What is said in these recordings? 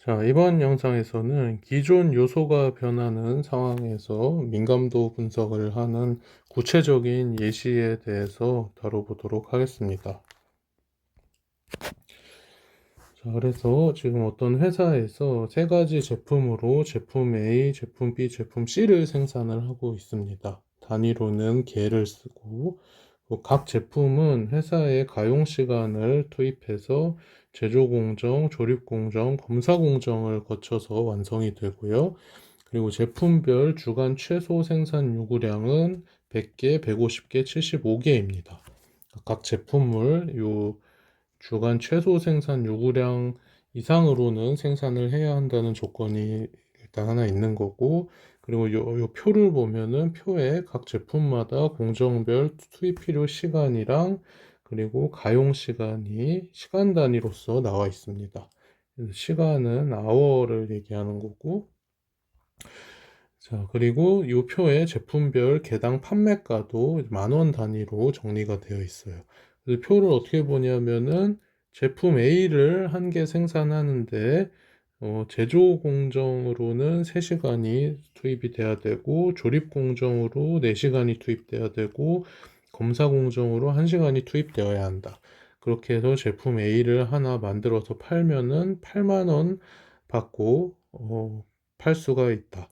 자, 이번 영상에서는 기존 요소가 변하는 상황에서 민감도 분석을 하는 구체적인 예시에 대해서 다뤄보도록 하겠습니다. 자, 그래서 지금 어떤 회사에서 세 가지 제품으로 제품 A, 제품 B, 제품 C를 생산을 하고 있습니다. 단위로는 개를 쓰고 각 제품은 회사의 가용 시간을 투입해서 제조 공정, 조립 공정, 검사 공정을 거쳐서 완성이 되고요. 그리고 제품별 주간 최소 생산 요구량은 100개, 150개, 75개입니다. 각 제품을 주간 최소 생산 요구량 이상으로는 생산을 해야 한다는 조건이 일단 하나 있는 거고, 그리고 요 표를 보면은 표에 각 제품마다 공정별 투입 필요 시간이랑 그리고 가용 시간이 시간 단위로서 나와 있습니다. 그래서 시간은 아워를 얘기하는 거고, 자, 그리고 이 표에 제품별 개당 판매가도 10,000원 단위로 정리가 되어 있어요. 그래서 표를 어떻게 보냐면은 제품 A를 한 개 생산하는데 제조 공정으로는 3시간이 투입이 돼야 되고 조립 공정으로 4시간이 투입돼야 되고 검사 공정으로 1시간이 투입되어야 한다. 그렇게 해서 제품 A를 하나 만들어서 팔면은 8만 원 받고 팔 수가 있다.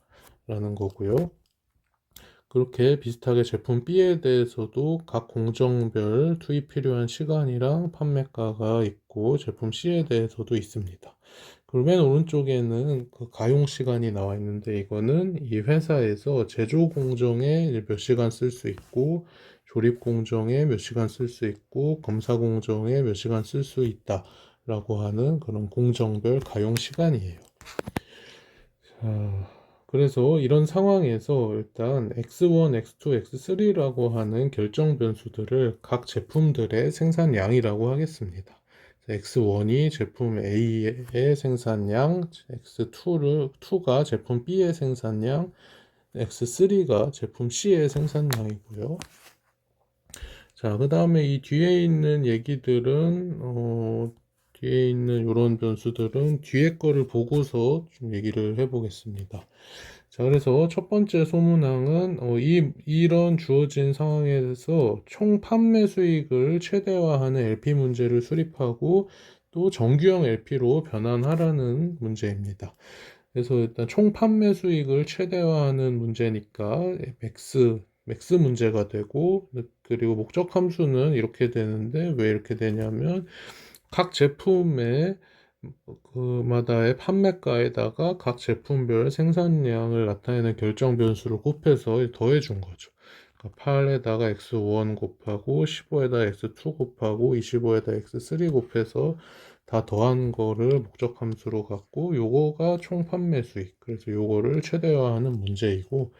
라는 거고요. 그렇게 비슷하게 제품 B에 대해서도 각 공정별 투입 필요한 시간이랑 판매가가 있고 제품 C에 대해서도 있습니다. 그리고 맨 오른쪽에는 그 가용 시간이 나와 있는데 이거는 이 회사에서 제조 공정에 몇 시간 쓸 수 있고 조립 공정에 몇 시간 쓸 수 있고 검사 공정에 몇 시간 쓸 수 있다 라고 하는 그런 공정별 가용 시간이에요. 자, 그래서 이런 상황에서 일단 X1, X2, X3라고 하는 결정 변수들을 각 제품들의 생산량이라고 하겠습니다. X1이 제품 A의 생산량, X2가 제품 B의 생산량, X3가 제품 C의 생산량이고요. 자, 그 다음에 이 뒤에 있는 얘기들은, 뒤에 있는 이런 변수들은 뒤에 거를 보고서 좀 얘기를 해보겠습니다. 자, 그래서 첫 번째 소문항은, 이런 주어진 상황에서 총 판매 수익을 최대화하는 LP 문제를 수립하고 또 정규형 LP로 변환하라는 문제입니다. 그래서 일단 총 판매 수익을 최대화하는 문제니까 맥스 문제가 되고, 그리고 목적 함수는 이렇게 되는데 왜 이렇게 되냐면 각 제품의 그마다의 판매가에다가 각 제품별 생산량을 나타내는 결정 변수를 곱해서 더해 준 거죠. 그러니까 8에다가 x1 곱하고 15에다 x2 곱하고 25에다 x3 곱해서 다 더한 거를 목적 함수로 갖고 요거가 총 판매 수익. 그래서 요거를 최대화하는 문제이고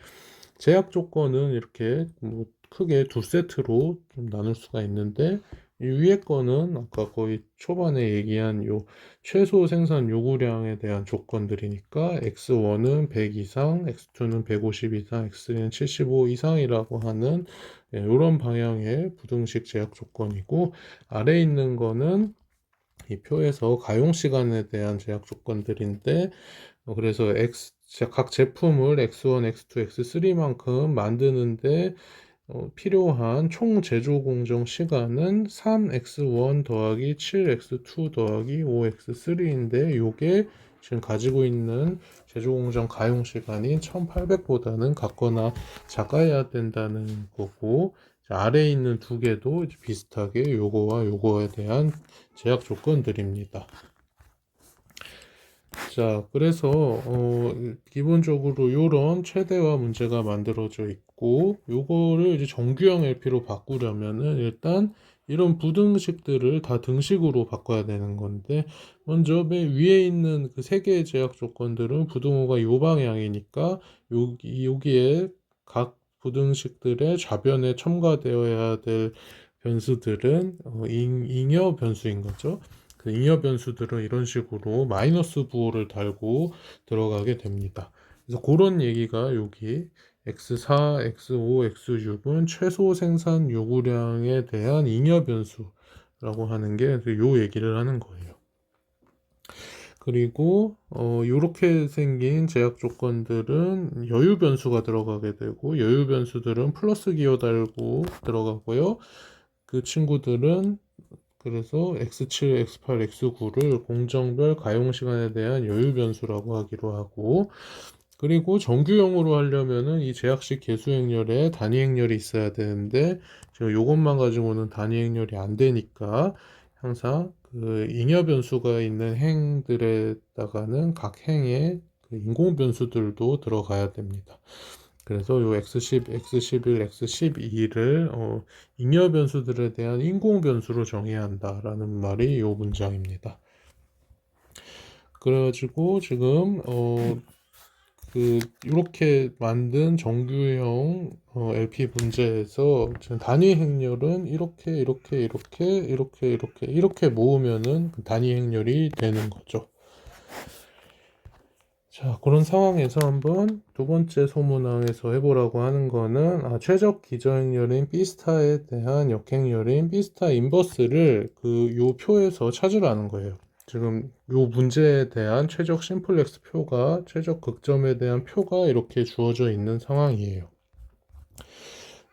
제약 조건은 이렇게 뭐 크게 두 세트로 좀 나눌 수가 있는데 이 위에 거는 아까 거의 초반에 얘기한 요 최소 생산 요구량에 대한 조건들이니까 X1은 100 이상, X2는 150 이상, X3는 75 이상이라고 하는 이런 방향의 부등식 제약 조건이고 아래에 있는 거는 이 표에서 가용 시간에 대한 제약 조건들인데 그래서 각 제품을 X1, X2, X3만큼 만드는데 필요한 총 제조 공정 시간은 3x1 더하기 7x2 더하기 5x3인데 요게 지금 가지고 있는 제조 공정 가용 시간이 1800보다는 같거나 작아야 된다는 거고 아래에 있는 두 개도 비슷하게 요거와 요거에 대한 제약 조건들입니다. 자, 그래서 기본적으로 이런 최대화 문제가 만들어져 있고 요거를 이제 정규형 LP로 바꾸려면은 일단 이런 부등식들을 다 등식으로 바꿔야 되는 건데 먼저 맨 위에 있는 그 세 개의 제약 조건들은 부등호가 요 방향이니까 여기에 각 부등식들의 좌변에 첨가되어야 될 변수들은 잉여 변수인 거죠. 그 잉여 변수들은 이런 식으로 마이너스 부호를 달고 들어가게 됩니다. 그래서 그런 얘기가 여기 x4, x5, x6은 최소 생산 요구량에 대한 잉여 변수라고 하는 게 요 얘기를 하는 거예요. 그리고 요렇게 생긴 제약 조건들은 여유 변수가 들어가게 되고, 여유 변수들은 플러스 기호 달고 들어가고요. 그 친구들은 그래서 x7, x8, x9를 공정별 가용 시간에 대한 여유 변수라고 하기로 하고, 그리고 정규형으로 하려면은 이 제약식 계수 행렬에 단위 행렬이 있어야 되는데, 지금 요것만 가지고는 단위 행렬이 안 되니까 항상 그 잉여 변수가 있는 행들에다가는 각 행에 그 인공 변수들도 들어가야 됩니다. 그래서 요 x10, x11, x12를 잉여 변수들에 대한 인공 변수로 정의해야 한다라는 말이 요 문장입니다. 그래가지고 지금 이렇게 만든 정규형 LP 문제에서 지금 단위 행렬은 이렇게 모으면은 그 단위 행렬이 되는 거죠. 자, 그런 상황에서 한번 두 번째 소문항에서 해보라고 하는 거는, 최적 기저행렬인 B스타에 대한 역행렬인 B스타 인버스를 요 표에서 찾으라는 거예요. 지금 요 문제에 대한 최적 심플렉스 표가, 최적 극점에 대한 표가 이렇게 주어져 있는 상황이에요.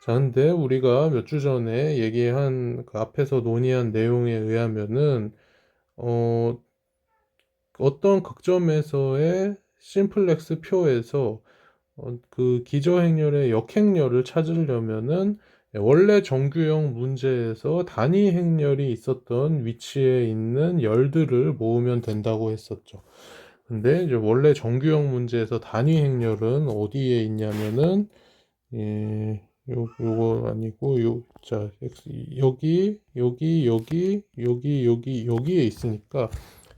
자, 근데 우리가 몇 주 전에 얘기한 그 앞에서 논의한 내용에 의하면은 어떤 극점에서의 심플렉스 표에서 그 기저행렬의 역행렬을 찾으려면은 원래 정규형 문제에서 단위 행렬이 있었던 위치에 있는 열들을 모으면 된다고 했었죠. 근데 이제 원래 정규형 문제에서 단위 행렬은 어디에 있냐면은, 요거 아니고 자, 여기에 있으니까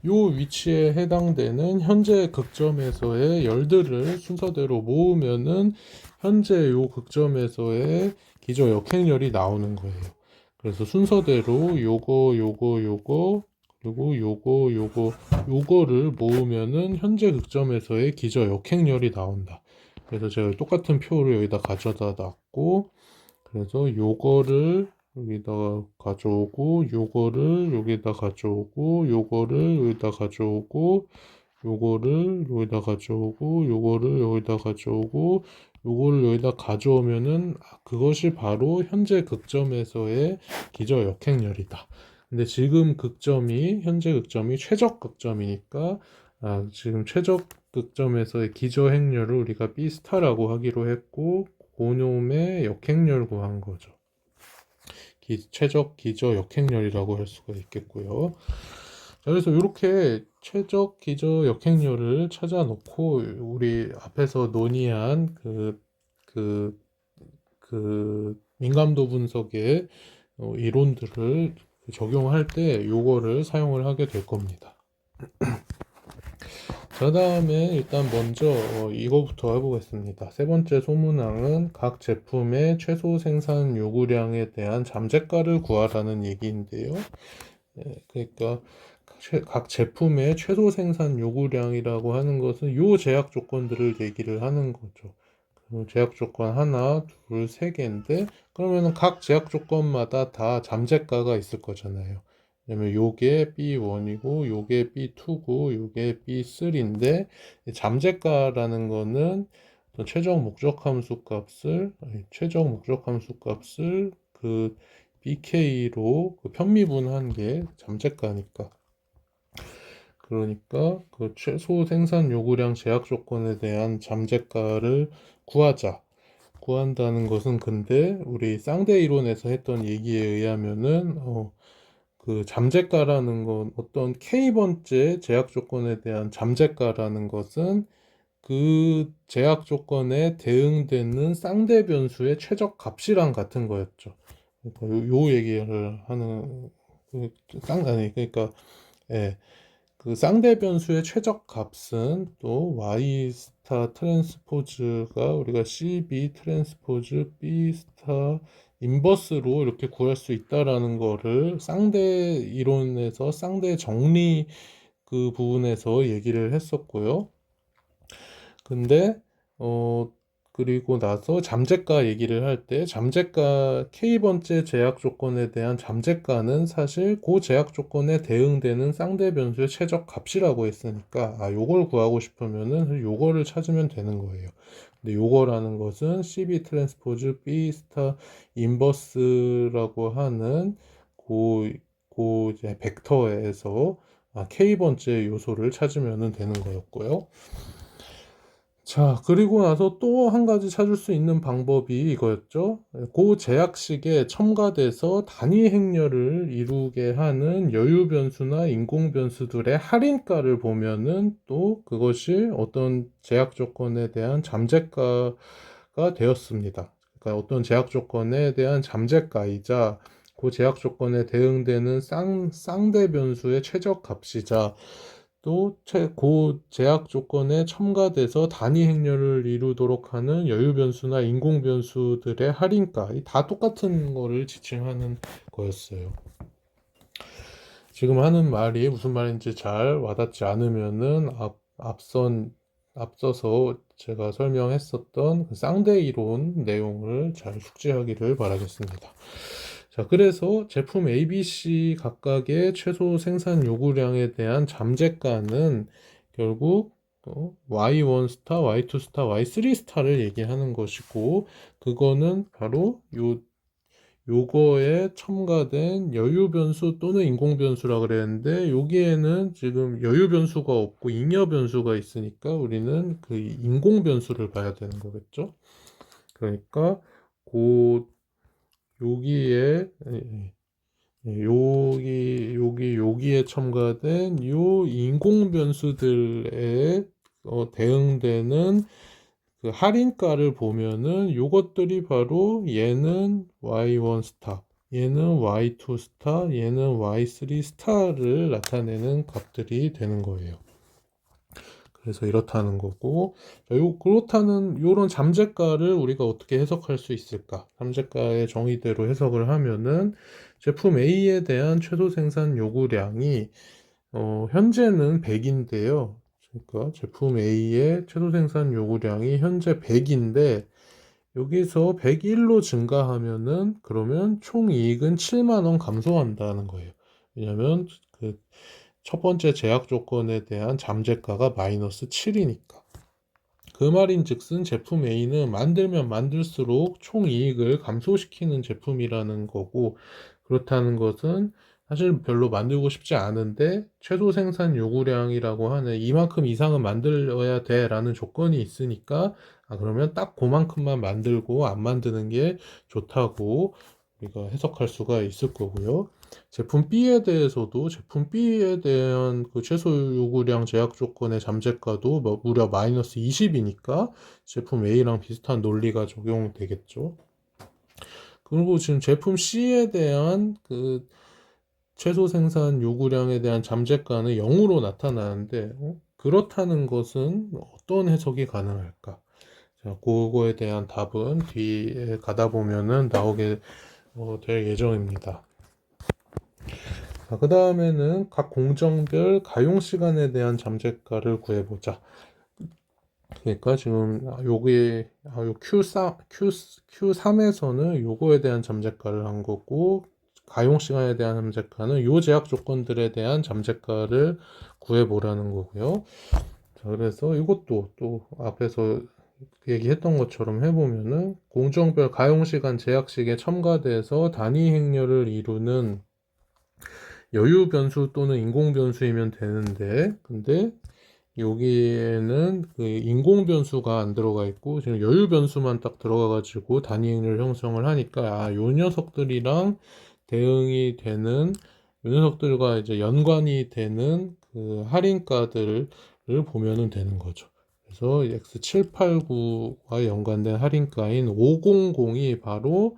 요 위치에 해당되는 현재 극점에서의 열들을 순서대로 모으면은 현재 요 극점에서의 기저 역행열이 나오는 거예요. 그래서 순서대로 요거 그리고 요거를 모으면은 현재 극점에서의 기저 역행열이 나온다. 그래서 제가 똑같은 표를 여기다 가져다 놨고, 그래서 요거를 여기다가 가져오고, 요거를 여기다 가져오고, 요거를 여기다 가져오고, 요거를 여기다 가져오고, 요거를 여기다 가져오고, 요거를 여기다 가져오면은 그것이 바로 현재 극점에서의 기저 역행렬이다. 근데 지금 현재 극점이 최적 극점이니까, 지금 최적 극점에서의 기저 행렬을 우리가 B 스타라고 하기로 했고, 고놈의 역행렬 구한 거죠. 최적 기저 역행렬이라고 할 수가 있겠고요. 자, 그래서 이렇게 최적 기저 역행렬을 찾아 놓고 우리 앞에서 논의한 민감도 분석의 이론들을 적용할 때 요거를 사용을 하게 될 겁니다. 그 다음에 일단 먼저 이거부터 해보겠습니다. 세 번째 소문항은 각 제품의 최소 생산 요구량에 대한 잠재가를 구하라는 얘기인데요. 그러니까 각 제품의 최소 생산 요구량이라고 하는 것은 요 제약 조건들을 얘기를 하는 거죠. 제약 조건 하나, 둘, 세 개인데, 그러면 각 제약 조건마다 다 잠재가가 있을 거잖아요. 왜냐면 요게 B1이고 요게 B2고 요게 B3인데, 잠재가라는 거는 최적 목적 함수 값을 그 BK로 편미분한 게 잠재가니까. 그러니까 그 최소 생산 요구량 제약 조건에 대한 잠재가를 구한다는 것은, 근데 우리 쌍대 이론에서 했던 얘기에 의하면은 그 잠재가라는 건, 어떤 K번째 제약 조건에 대한 잠재가라는 것은 그 제약 조건에 대응되는 쌍대 변수의 최적 값이랑 같은 거였죠. 그러니까 요 얘기를 하는 그러니까 예. 그 쌍대 변수의 최적 값은 또 y 스타 트랜스포즈가 우리가 cb 트랜스포즈 b 스타 인버스로 이렇게 구할 수 있다라는 거를 쌍대 이론에서 쌍대 정리 그 부분에서 얘기를 했었고요. 근데 그리고 나서 잠재가 얘기를 할 때 잠재가 K번째 제약 조건에 대한 잠재가는 사실 그 제약 조건에 대응되는 쌍대 변수의 최적 값이라고 했으니까 요걸 구하고 싶으면은 요거를 찾으면 되는 거예요. 근데 요거라는 것은 CB 트랜스포즈 B 스타 인버스라고 하는 그 이제 벡터에서 K번째 요소를 찾으면 되는 거였고요. 자, 그리고 나서 또 한 가지 찾을 수 있는 방법이 이거였죠. 그 제약식에 첨가돼서 단위 행렬을 이루게 하는 여유 변수나 인공 변수들의 할인가를 보면은 또 그것이 어떤 제약 조건에 대한 잠재가가 되었습니다. 그러니까 어떤 제약 조건에 대한 잠재가이자 그 제약 조건에 대응되는 쌍대 변수의 최적 값이자 또 고 제약 조건에 첨가돼서 단위 행렬을 이루도록 하는 여유 변수나 인공 변수들의 할인가 다 똑같은 거를 지칭하는 거였어요. 지금 하는 말이 무슨 말인지 잘 와닿지 않으면은 앞서서 제가 설명했었던 그 쌍대 이론 내용을 잘 숙지하기를 바라겠습니다. 자, 그래서 제품 A, B, C 각각의 최소 생산 요구량에 대한 잠재가는 결국 Y1 스타, Y2 스타, Y3 스타를 얘기하는 것이고, 그거는 바로 요거에 첨가된 여유 변수 또는 인공 변수라 그랬는데, 여기에는 지금 여유 변수가 없고 잉여 변수가 있으니까 우리는 그 인공 변수를 봐야 되는 거겠죠. 그러니까 그 여기에 여기에 첨가된 요 인공 변수들에 대응되는 그 할인가를 보면은 요것들이 바로 얘는 Y1 스타, 얘는 Y2 스타, 얘는 Y3 스타를 나타내는 값들이 되는 거예요. 그래서 이렇다는 거고, 그렇다는 요런 잠재가를 우리가 어떻게 해석할 수 있을까? 잠재가의 정의대로 해석을 하면은 제품 A에 대한 최소 생산 요구량이 현재는 100인데요. 그러니까 제품 A의 최소 생산 요구량이 현재 100인데 여기서 101로 증가하면은 그러면 총 이익은 7만 원 감소한다는 거예요. 왜냐면 그 첫 번째 제약 조건에 대한 잠재가가 마이너스 7이니까. 그 말인즉슨 제품 A는 만들면 만들수록 총 이익을 감소시키는 제품이라는 거고, 그렇다는 것은 사실 별로 만들고 싶지 않은데 최소 생산 요구량이라고 하는 이만큼 이상은 만들어야 돼라는 조건이 있으니까 그러면 딱 그만큼만 만들고 안 만드는 게 좋다고 우리가 해석할 수가 있을 거고요. 제품 B에 대해서도 제품 B에 대한 그 최소 요구량 제약 조건의 잠재가도 무려 마이너스 20이니까 제품 A랑 비슷한 논리가 적용되겠죠. 그리고 지금 제품 C에 대한 그 최소 생산 요구량에 대한 잠재가는 0으로 나타나는데 그렇다는 것은 어떤 해석이 가능할까? 자, 그거에 대한 답은 뒤에 가다 보면은 나오게 될 예정입니다. 그 다음에는 각 공정별 가용 시간에 대한 잠재가를 구해보자. 그러니까 지금 요게 요 Q3에서는 요거에 대한 잠재가를 한 거고 가용 시간에 대한 잠재가는 요 제약 조건들에 대한 잠재가를 구해보라는 거고요. 자, 그래서 이것도 또 앞에서 얘기했던 것처럼 해보면은 공정별 가용 시간 제약식에 첨가돼서 단위 행렬을 이루는 여유 변수 또는 인공 변수이면 되는데, 근데 여기에는 그 인공 변수가 안 들어가 있고 지금 여유 변수만 딱 들어가 가지고 단위 행렬 형성을 하니까 요 녀석들이랑 대응이 되는 요 녀석들과 이제 연관이 되는 그 할인가들을 보면은 되는 거죠. 그래서 X789와 연관된 할인가인 500이 바로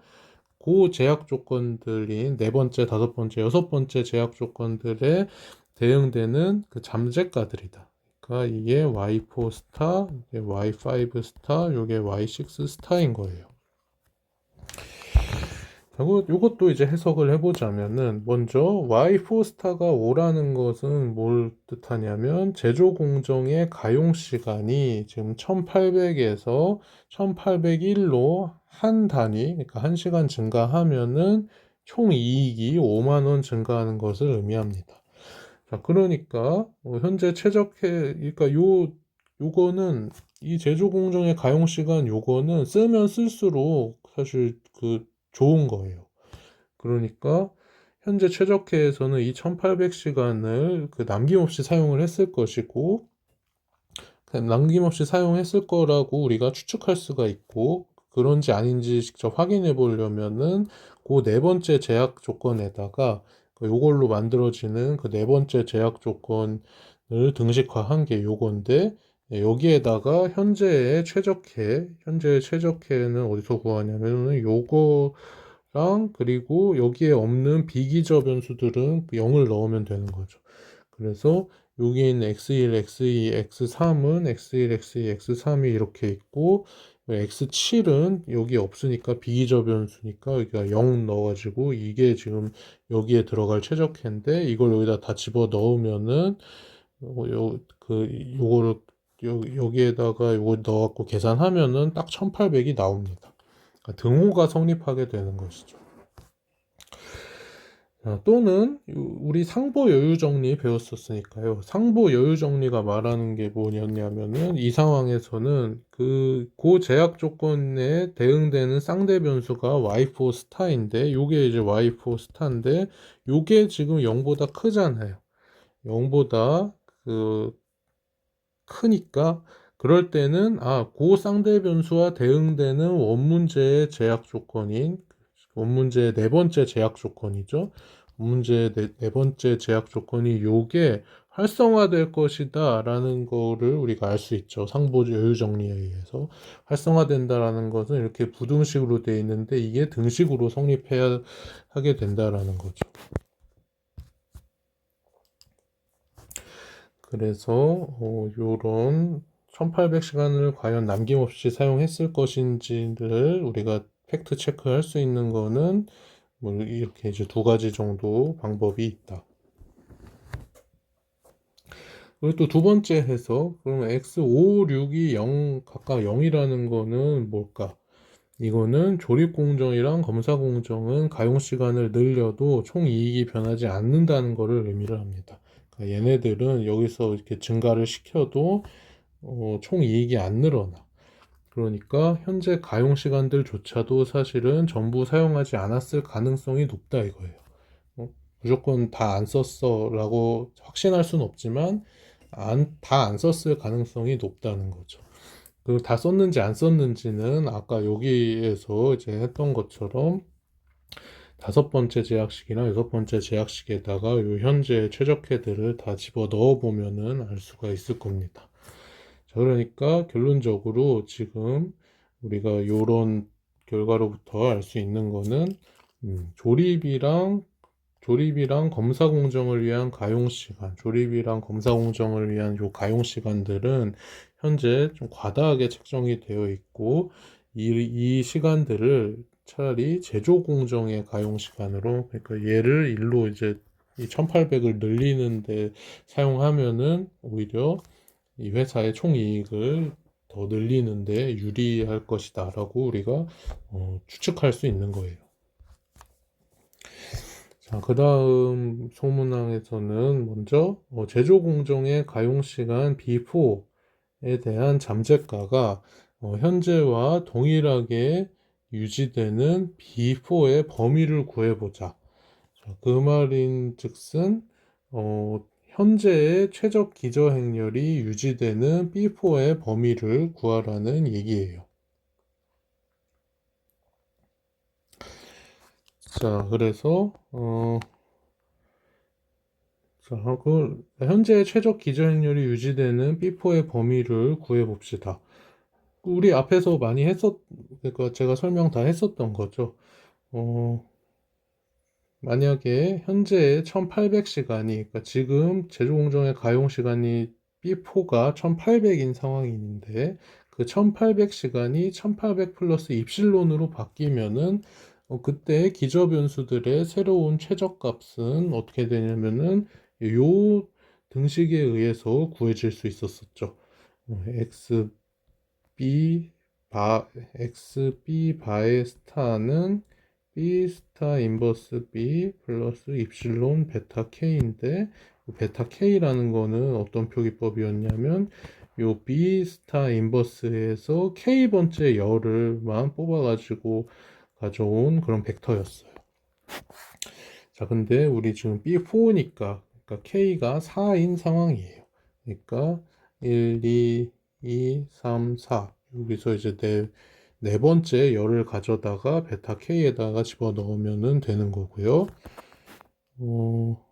그 제약 조건들인 네 번째, 다섯 번째, 여섯 번째 제약 조건들에 대응되는 그 잠재가들이다. 그러니까 이게 Y4 스타, 이게 Y5 스타, 이게 Y6 스타인 거예요. 이것도 이제 해석을 해보자면은, 먼저 Y4 스타가 5라는 것은 뭘 뜻하냐면, 제조 공정의 가용 시간이 지금 1800에서 1801로 한 단위, 그러니까 한 시간 증가하면은 총 이익이 5만 원 증가하는 것을 의미합니다. 자, 그러니까 현재 최적해, 그러니까 요거는 이 제조 공정의 가용 시간 요거는 쓰면 쓸수록 사실 좋은 거예요. 그러니까 현재 최적회에서는 이 1800시간을 남김없이 사용을 했을 것이고, 남김없이 사용했을 거라고 우리가 추측할 수가 있고, 그런지 아닌지 직접 확인해 보려면은 그 네 번째 제약 조건에다가 요걸로 만들어지는 그 네 번째 제약 조건을 등식화한 게 요건데, 여기에다가 현재의 최적회는 어디서 구하냐면은 요거랑, 그리고 여기에 없는 비기저 변수들은 0을 넣으면 되는 거죠. 그래서 여기 있는 x1, x2, x3은 x1, x2, x3이 이렇게 있고, x7은 여기 없으니까 비기저 변수니까 여기가 0 넣어가지고, 이게 지금 여기에 들어갈 최적회인데, 이걸 여기다 다 집어 넣으면은 요거를 여기에다가 요거 넣어갖고 계산하면은 딱 1800이 나옵니다. 그러니까 등호가 성립하게 되는 것이죠. 또는 우리 상보 여유 정리 배웠었으니까요. 상보 여유 정리가 말하는 게 뭐냐면은, 이 상황에서는 그 제약 조건에 대응되는 쌍대 변수가 y4 스타인데, 요게 이제 y4 스타인데, 요게 지금 0보다 크잖아요. 0보다 크니까, 그럴 때는 그 쌍대 변수와 대응되는 원문제의 제약 조건인, 원문제의 네 번째 제약 조건이죠. 원문제의 네 번째 제약 조건이 요게 활성화될 것이다 라는 거를 우리가 알 수 있죠. 상보 여유 정리에 의해서 활성화된다라는 것은 이렇게 부등식으로 되어 있는데, 이게 등식으로 성립해야 하게 된다라는 거죠. 그래서 요런 1800시간을 과연 남김없이 사용했을 것인지를 우리가 팩트 체크할 수 있는 거는 뭐 이렇게 이제 두 가지 정도 방법이 있다. 그리고 또 두 번째 해석, 그러면 x5, 6이 0, 각각 0이라는 거는 뭘까? 이거는 조립 공정이랑 검사 공정은 가용 시간을 늘려도 총 이익이 변하지 않는다는 것을 의미를 합니다. 그러니까 얘네들은 여기서 이렇게 증가를 시켜도 총 이익이 안 늘어나. 그러니까 현재 가용 시간들조차도 사실은 전부 사용하지 않았을 가능성이 높다 이거예요. 무조건 다 안 썼어 라고 확신할 수는 없지만, 다 안 썼을 가능성이 높다는 거죠. 그리고 다 썼는지 안 썼는지는 아까 여기에서 이제 했던 것처럼 다섯 번째 제약식이나 여섯 번째 제약식에다가 요 현재 최적회들을 다 집어 넣어 보면은 알 수가 있을 겁니다. 자, 그러니까 결론적으로 지금 우리가 요런 결과로부터 알 수 있는 거는, 조립이랑 검사 공정을 위한 가용 시간, 조립이랑 검사 공정을 위한 요 가용 시간들은 현재 좀 과다하게 책정이 되어 있고, 이 시간들을 차라리 제조 공정의 가용 시간으로, 그러니까 얘를 일로 이제 이 1800을 늘리는데 사용하면은 오히려 이 회사의 총이익을 더 늘리는데 유리할 것이다라고 우리가 추측할 수 있는 거예요. 자, 그 다음 소문항에서는 먼저 제조 공정의 가용 시간 B4에 대한 잠재가가 현재와 동일하게 유지되는 B4의 범위를 구해보자. 자, 그 말인 즉슨 현재의 최적 기저 행렬이 유지되는 B4의 범위를 구하라는 얘기예요. 자, 그래서 현재 최적 기저 행렬이 유지되는 B4의 범위를 구해 봅시다. 우리 앞에서 많이 그러니까 제가 설명 다 했었던 거죠. 만약에 현재의 1800시간이, 그러니까 지금 제조공정의 가용 시간이 B4가 1800인 상황인데, 그 1800시간이 1800 플러스 입실론으로 바뀌면은 그때 기저변수들의 새로운 최저값은 어떻게 되냐면은 요 등식에 의해서 구해질 수 있었었죠. xb 바의 스타는 b 스타 인버스 b 플러스 입실론 베타 k인데, 베타 k라는 거는 어떤 표기법이었냐면 요 b 스타 인버스에서 k 번째 열을만 뽑아가지고 가져온 그런 벡터였어요. 자, 근데 우리 지금 B4니까, 그러니까 K가 4인 상황이에요. 그러니까 1, 2, 3, 4. 여기서 이제 네 번째 열을 가져다가 베타 K에다가 집어넣으면 되는 거고요. 어,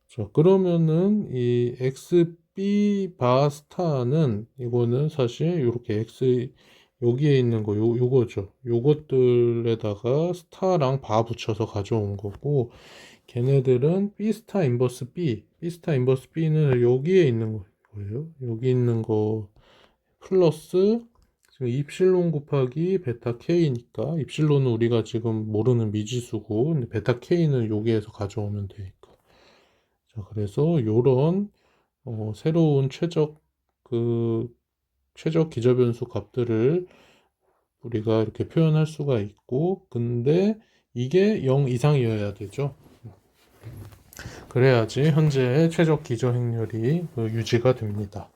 자, 그러면은 이 XB 바 스타는 이거는 사실 이렇게 여기에 있는 요거죠. 요것들에다가 스타랑 바 붙여서 가져온 거고, 걔네들은 B 스타 인버스 B 스타 인버스 B는 여기에 있는 거예요. 여기 있는 거 플러스 지금 입실론 곱하기 베타 K니까, 입실론은 우리가 지금 모르는 미지수고, 근데 베타 K는 여기에서 가져오면 되니까. 자, 그래서 요런 새로운 최적 기저변수 값들을 우리가 이렇게 표현할 수가 있고, 근데 이게 0 이상이어야 되죠. 그래야지 현재의 최적 기저 행렬이 유지가 됩니다.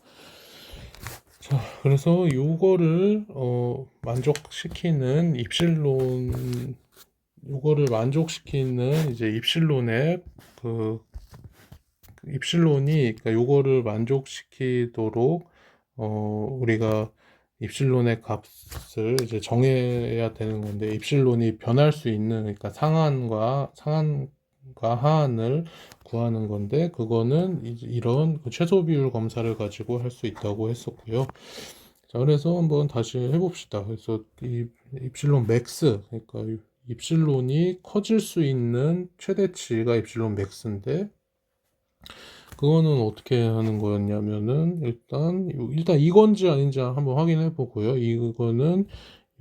자, 그래서 요거를 만족시키는 요거를 만족시키는 이제 입실론의 그 입실론이, 그러니까 요거를 만족시키도록 우리가 입실론의 값을 이제 정해야 되는 건데, 입실론이 변할 수 있는, 그러니까 상한과 하한을 구하는 건데, 그거는 이런 그 최소 비율 검사를 가지고 할 수 있다고 했었고요. 자, 그래서 한번 다시 해봅시다. 그래서 이 입실론 맥스, 그러니까 입실론이 커질 수 있는 최대치가 입실론 맥스인데, 그거는 어떻게 하는 거였냐면은 일단 이건지 아닌지 한번 확인해 보고요. 이거는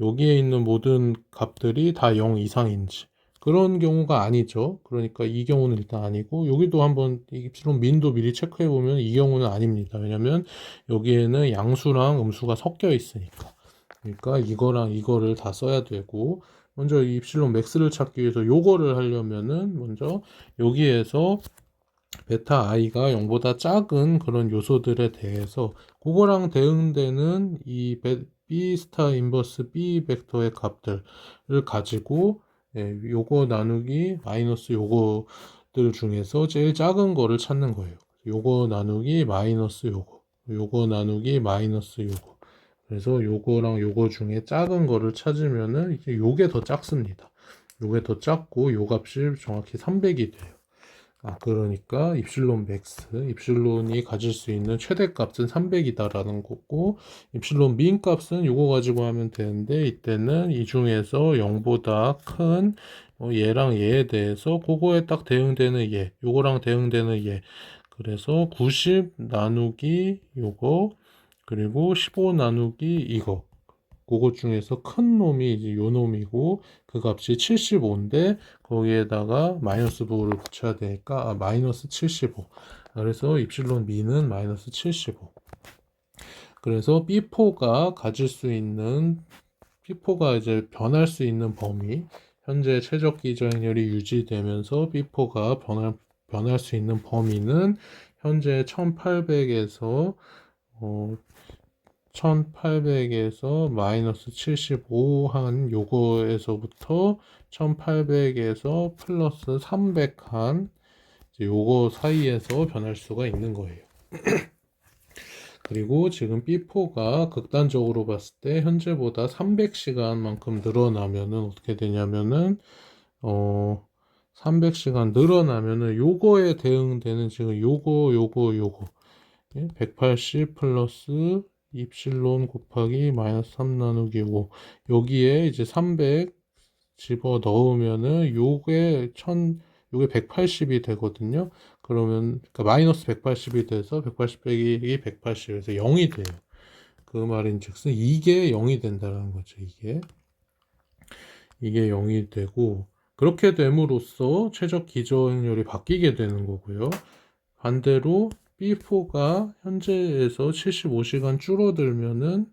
여기에 있는 모든 값들이 다 0 이상인지, 그런 경우가 아니죠. 그러니까 이 경우는 일단 아니고, 여기도 한번 입실론 민도 미리 체크해 보면 이 경우는 아닙니다. 왜냐면 여기에는 양수랑 음수가 섞여 있으니까. 그러니까 이거랑 이거를 다 써야 되고, 먼저 이 입실론 맥스를 찾기 위해서 요거를 하려면은 먼저 여기에서 베타 i가 0보다 작은 그런 요소들에 대해서 그거랑 대응되는 이 B 스타 인버스 B 벡터의 값들을 가지고, 요거 나누기 마이너스 요거들 중에서 제일 작은 거를 찾는 거예요. 요거 나누기 마이너스 요거 나누기 마이너스 요거. 그래서 요거랑 요거 중에 작은 거를 찾으면은 이제 요게 더 작습니다. 요게 더 작고 요 값이 정확히 300이 돼요. 그러니까 입실론 맥스, 입실론이 가질 수 있는 최대값은 300이다라는 거고, 입실론 민 값은 요거 가지고 하면 되는데, 이때는 이 중에서 0보다 큰 얘랑 얘에 대해서 그거에 딱 대응되는 얘, 요거랑 대응되는 얘, 그래서 90 나누기 요거, 그리고 15 나누기 이거, 그것 중에서 큰 놈이 이제 요 놈이고, 그 값이 75인데 거기에다가 마이너스 부호를 붙여야 되니까 마이너스 75. 그래서 입실론 미는 마이너스 75. 그래서 B4가 가질 수 있는, B4가 이제 변할 수 있는 범위, 현재 최적 기저행렬이 유지되면서 B4가 변할 수 있는 범위는 현재 1800에서 1800에서 마이너스 75 한 요거에서부터 1800에서 플러스 300 한 요거 사이에서 변할 수가 있는 거예요. 그리고 지금 B4가 극단적으로 봤을 때 현재보다 300시간만큼 늘어나면은 어떻게 되냐면은 300시간 늘어나면은 요거에 대응되는 지금 요거 180 플러스 입실론 곱하기 마이너스 3 나누기 5, 여기에 이제 300 집어 넣으면은 요게 180이 되거든요. 그러면 그러니까 마이너스 180이 돼서 180 빼기 180에서 0이 돼요. 그 말인즉슨 이게 0이 된다는 거죠. 이게 이게 0이 되고, 그렇게 됨으로써 최적 기저행렬이 바뀌게 되는 거고요. 반대로 B4가 현재에서 75시간 줄어들면은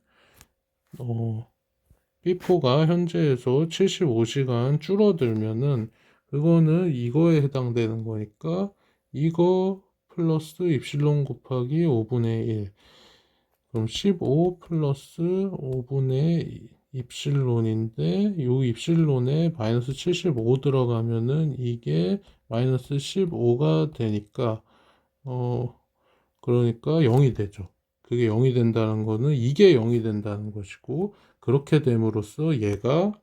B4가 현재에서 75시간 줄어들면은 그거는 이거에 해당되는 거니까 이거 플러스 입실론 곱하기 5분의 1. 그럼 15 플러스 5분의 입실론인데 요 입실론에 마이너스 75 들어가면은 이게 마이너스 15가 되니까 그러니까 0이 되죠. 그게 0이 된다는 거는 이게 0이 된다는 것이고, 그렇게 됨으로써 얘가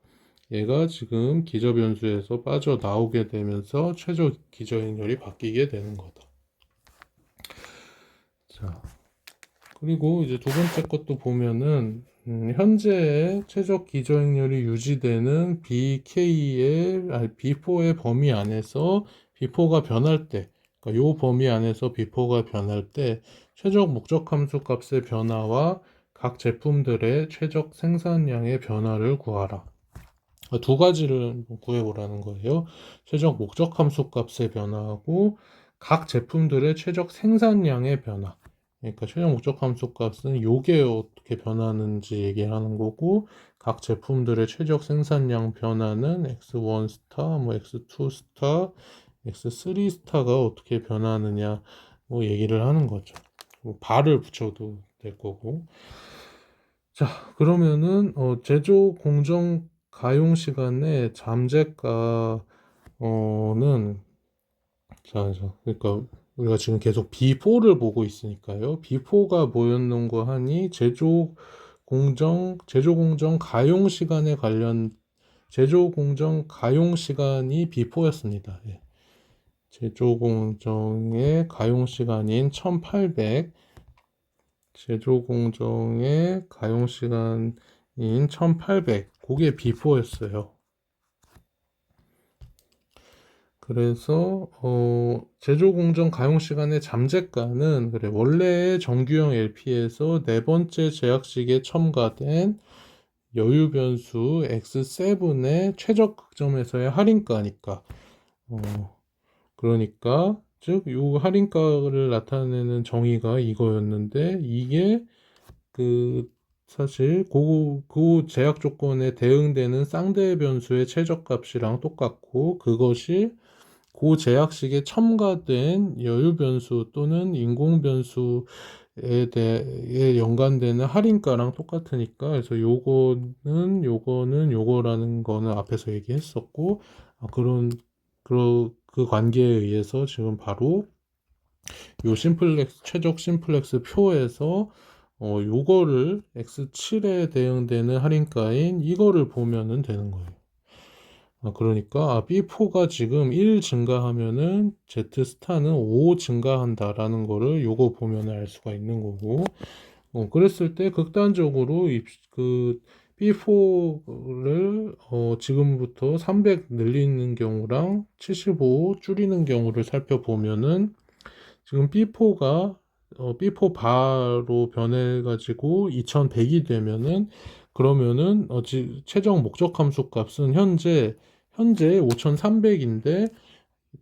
지금 기저변수에서 빠져나오게 되면서 최저 기저행렬이 바뀌게 되는 거다. 자, 그리고 이제 두 번째 것도 보면은 현재의 최적 기저행렬이 유지되는 B4의 범위 안에서 B4가 변할 때, 그러니까 요 범위 안에서 B4가 변할 때 최적 목적 함수 값의 변화와 각 제품들의 최적 생산량의 변화를 구하라. 두 가지를 구해보라는 거예요. 최적 목적 함수 값의 변화하고 각 제품들의 최적 생산량의 변화. 그러니까 최종 목적 함수 값은 요게 어떻게 변하는지 얘기하는 거고, 각 제품들의 최적 생산량 변화는 x1 스타, 뭐 x2 스타, x3 스타가 어떻게 변하느냐 뭐 얘기를 하는 거죠. 뭐 발을 붙여도 될 거고. 자, 그러면은 제조 공정 가용 시간의 잠재가는 그러니까 우리가 지금 계속 B4를 보고 있으니까요. B4가 뭐였는 거 하니 제조 공정 가용 시간에 관련 제조 공정 가용 시간이 B4였습니다. 예. 제조 공정의 가용 시간인 1800 제조 공정의 가용 시간인 1800 그게 B4였어요. 그래서 제조 공정 가용 시간의 잠재가는 그래 원래의 정규형 LP에서 네 번째 제약식에 첨가된 여유 변수 X7의 최적 극점에서의 할인가니까 그러니까 즉 요 할인가를 나타내는 정의가 이거였는데 이게 사실 그 제약 조건에 대응되는 쌍대 변수의 최저값이랑 똑같고 그것이 그 제약식에 첨가된 여유 변수 또는 인공 변수에 대해 연관되는 할인가랑 똑같으니까 그래서 요거라는 거는 앞에서 얘기했었고 그 관계에 의해서 지금 바로 요 최적 심플렉스 표에서 요거를 X7에 대응되는 할인가인 이거를 보면은 되는 거예요. 그러니까 B4가 지금 1 증가하면은 Z 스타는 5 증가한다라는 거를 요거 보면 알 수가 있는 거고 그랬을 때 극단적으로 그 B4를 지금부터 300 늘리는 경우랑 75 줄이는 경우를 살펴보면은 지금 B4 바로 변해가지고 2100이 되면은 그러면은 최종 목적 함수 값은 현재 5300인데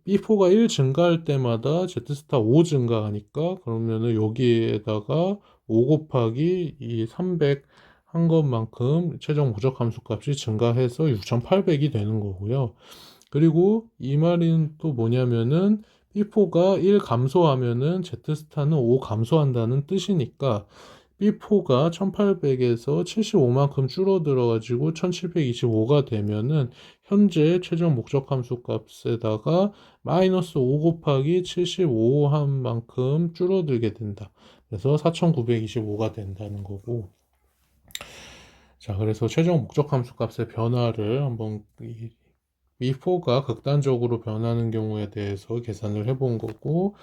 B4가 1 증가할 때마다 Z스타 5 증가하니까 그러면은 여기에다가 5 곱하기 이 300 한 것만큼 최종 목적 함수 값이 증가해서 6800이 되는 거고요. 그리고 이 말은 또 뭐냐면은 B4가 1 감소하면은 Z스타는 5 감소한다는 뜻이니까 B4가 1800에서 75만큼 줄어들어 가지고 1725가 되면은 현재 최종 목적 함수 값에다가 마이너스 5 곱하기 75 한 만큼 줄어들게 된다. 그래서 4925가 된다는 거고. 자, 그래서 최종 목적 함수 값의 변화를 한번 B4가 극단적으로 변하는 경우에 대해서 계산을 해본 거고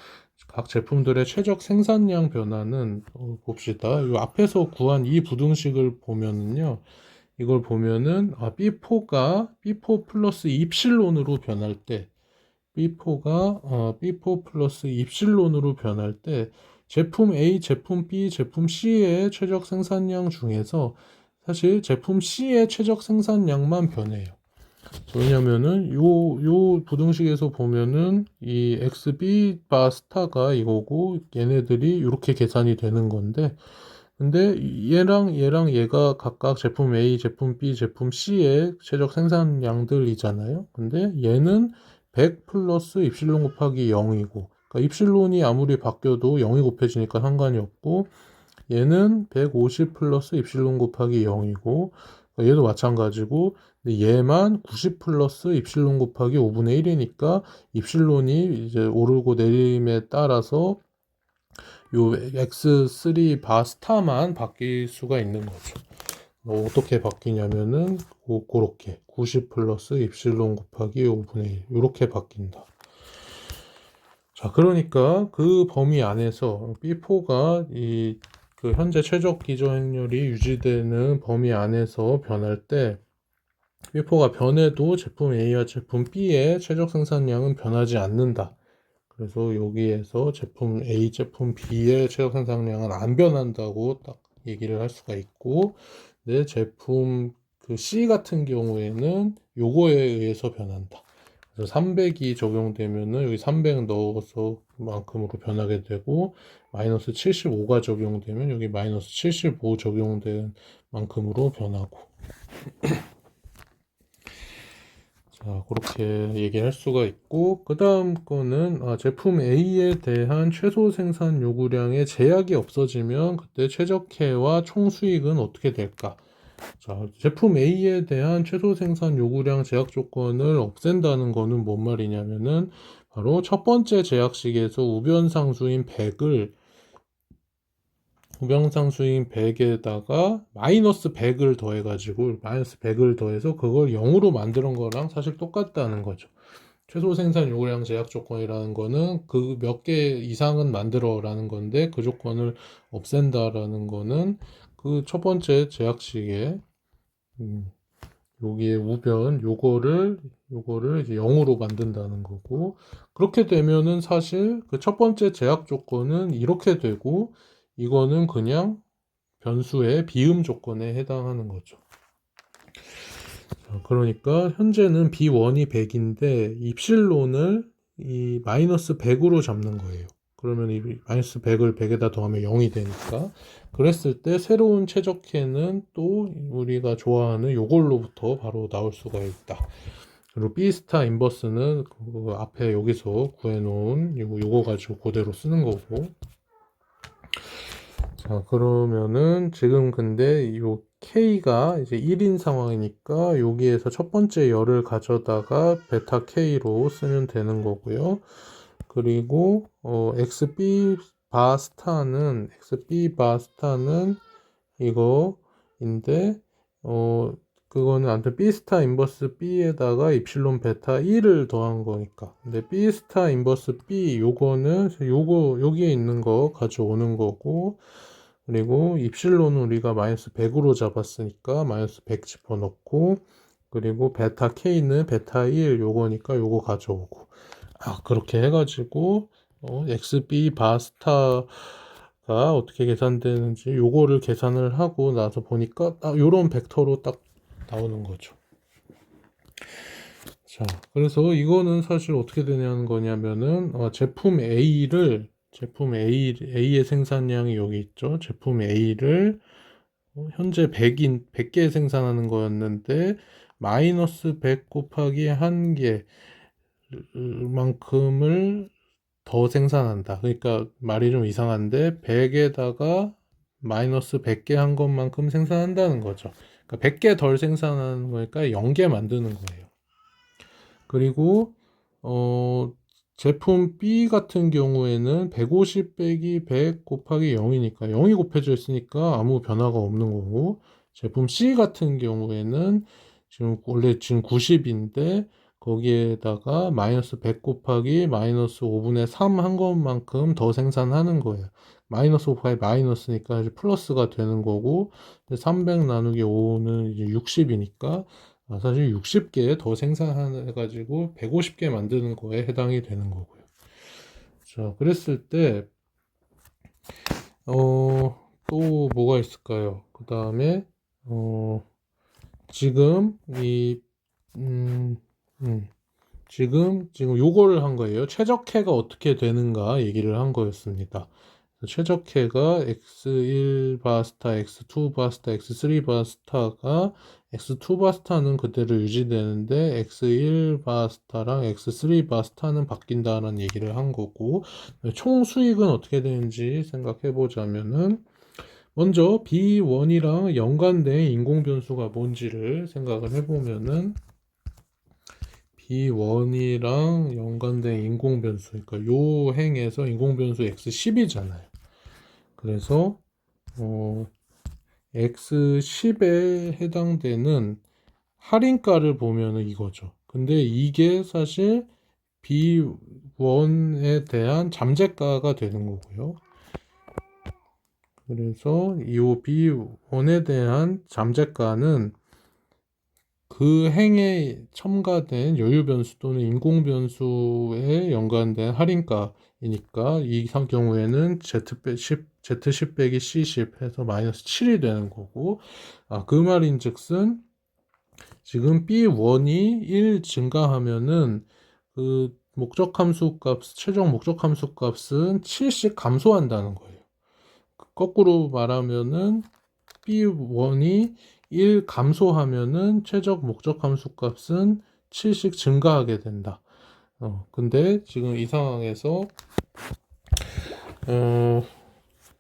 각 제품들의 최적 생산량 변화는 봅시다. 이 앞에서 구한 이 부등식을 보면은요. 이걸 보면은 B4 플러스 입실론으로 변할 때 B4 플러스 입실론으로 변할 때 제품 A, 제품 B, 제품 C의 최적 생산량 중에서 사실 제품 C의 최적 생산량만 변해요. 왜냐면은 요 부등식에서 보면은 이 XB 바 스타가 이거고 얘네들이 이렇게 계산이 되는 건데, 근데 얘랑 얘가 각각 제품 A, 제품 B, 제품 C의 최적 생산량들이잖아요. 근데 얘는 100 플러스 입실론 곱하기 0이고, 그러니까 입실론이 아무리 바뀌어도 0이 곱해지니까 상관이 없고, 얘는 150 플러스 입실론 곱하기 0이고, 얘도 마찬가지고, 근데 얘만 90 플러스 입실론 곱하기 5분의 1이니까 입실론이 이제 오르고 내림에 따라서 요 X3 바 스타만 바뀔 수가 있는 거죠. 어떻게 바뀌냐면은 그렇게 90 플러스 입실론 곱하기 5분의 1 이렇게 바뀐다. 자, 그러니까 그 범위 안에서 B4가 그 현재 최적 기저행률이 유지되는 범위 안에서 변할 때 B4가 변해도 제품 A와 제품 B의 최적 생산량은 변하지 않는다. 그래서 여기에서 제품 A, 제품 B의 최적 생산량은 안 변한다고 딱 얘기를 할 수가 있고, 내 제품 그 C 같은 경우에는 요거에 의해서 변한다. 그래서 300이 적용되면은 여기 300 넣어서 만큼으로 변하게 되고, 마이너스 75가 적용되면 여기 마이너스 75 적용된 만큼으로 변하고. 자, 그렇게 얘기할 수가 있고, 그 다음 거는 제품 A에 대한 최소 생산 요구량의 제약이 없어지면 그때 최적화와 총수익은 어떻게 될까? 자, 제품 A에 대한 최소 생산 요구량 제약 조건을 없앤다는 거는 뭔 말이냐면은 바로 첫 번째 제약식에서 우변상수인 100을 우변상수인 100에다가 마이너스 100을 더해가지고 마이너스 100을 더해서 그걸 0으로 만드는 거랑 사실 똑같다는 거죠. 최소 생산 요구량 제약 조건이라는 거는 그 몇 개 이상은 만들어라는 건데 그 조건을 없앤다라는 거는 그 첫 번째 제약식에 여기에 우변 요거를 이제 0으로 만든다는 거고, 그렇게 되면은 사실 그 첫 번째 제약 조건은 이렇게 되고 이거는 그냥 변수의 비음 조건에 해당하는 거죠. 그러니까 현재는 B1이 100인데 입실론을 이 마이너스 100으로 잡는 거예요. 그러면 이 마이너스 100을 100에다 더하면 0이 되니까, 그랬을 때 새로운 최적해는 또 우리가 좋아하는 요걸로부터 바로 나올 수가 있다. 그리고 B 스타 인버스는 그 앞에 여기서 구해놓은 요거 가지고 그대로 쓰는 거고. 자, 그러면은 지금 근데 요 K가 이제 1인 상황이니까 여기에서 첫 번째 열을 가져다가 베타 K로 쓰면 되는 거고요. 그리고 XB 바 스타는 이거인데 그거는 아무튼 B 스타 인버스 B에다가 입실론 베타 1을 더한 거니까. 근데 B 스타 인버스 B 요거는 요거 여기에 있는 거 가져오는 거고, 그리고 입실론은 우리가 마이너스 100으로 잡았으니까 마이너스 100 집어넣고, 그리고 베타 K는 베타 1 요거니까 요거 가져오고, 그렇게 해가지고 XB 바스타가 어떻게 계산되는지 요거를 계산을 하고 나서 보니까 딱 요런 벡터로 딱 나오는 거죠. 자, 그래서 이거는 사실 어떻게 되냐는 거냐면은 제품 A의 생산량이 여기 있죠. 제품 A를 현재 100개 생산하는 거였는데 마이너스 100 곱하기 1개만큼을 더 생산한다. 그러니까 말이 좀 이상한데 100에다가 마이너스 100개 한 것만큼 생산한다는 거죠. 그러니까 100개 덜 생산하는 거니까 0개 만드는 거예요. 그리고 어, 제품 B 같은 경우에는 150 빼기 100 곱하기 0이니까 0이 곱해져 있으니까 아무 변화가 없는 거고, 제품 C 같은 경우에는 지금 90인데 거기에다가 마이너스 100 곱하기 마이너스 5분의 3 한 것만큼 더 생산하는 거예요. 마이너스 5 곱하기 마이너스니까 이제 플러스가 되는 거고, 300 나누기 5는 이제 60이니까 사실 60개 더 생산해가지고 150개 만드는 거에 해당이 되는 거고요. 자, 그랬을 때, 또 뭐가 있을까요? 그 다음에, 지금 이 음, 음. 지금 요거를 한 거예요. 최적해가 어떻게 되는가 얘기를 한 거였습니다. 최적해가 x1 바스타, x2 바스타, x3 바스타가 x2 바스타는 그대로 유지되는데 x1 바스타랑 x3 바스타는 바뀐다는 얘기를 한 거고, 총 수익은 어떻게 되는지 생각해 보자면은 먼저 B1이랑 연관된 인공 변수가 뭔지를 생각을 해보면은 B1이랑 연관된 인공 변수, 그러니까 요 행에서 인공 변수 x10이잖아요. 그래서 x10에 해당되는 할인가를 보면은 이거죠. 근데 이게 사실 B1에 대한 잠재가가 되는 거고요. 그래서 이 B1에 대한 잠재가는 그 행에 첨가된 여유 변수 또는 인공 변수에 연관된 할인가이니까 이 경우에는 Z10 빼기 C10 해서 마이너스 7이 되는 거고, 그 말인즉슨 지금 B1이 1 증가하면은 그 목적 함수 값, 최종 목적 함수 값은 7씩 감소한다는 거예요. 거꾸로 말하면은 B1이 1 감소하면은 최적 목적 함수 값은 7씩 증가하게 된다. 근데 지금 이 상황에서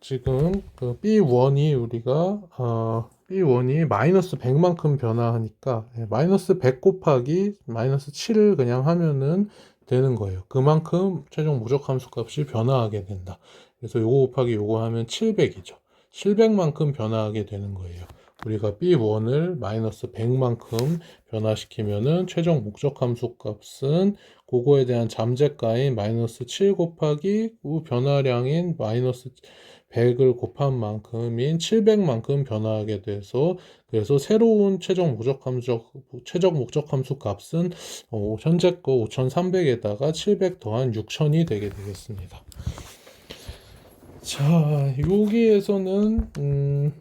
지금 그 B1이 B1이 마이너스 100만큼 변화하니까 마이너스 100 곱하기 마이너스 7을 그냥 하면은 되는 거예요. 그만큼 최종 목적 함수 값이 변화하게 된다. 그래서 요거 곱하기 요거 하면 700이죠. 700만큼 변화하게 되는 거예요. 우리가 B1을 마이너스 100만큼 변화시키면은 최종 목적 함수 값은 그거에 대한 잠재가인 마이너스 7 곱하기 그 변화량인 마이너스 100을 곱한 만큼인 700만큼 변화하게 돼서, 그래서 새로운 최적 목적 함수 값은 현재 거 5300에다가 700 더한 6000이 되게 되겠습니다. 자, 여기에서는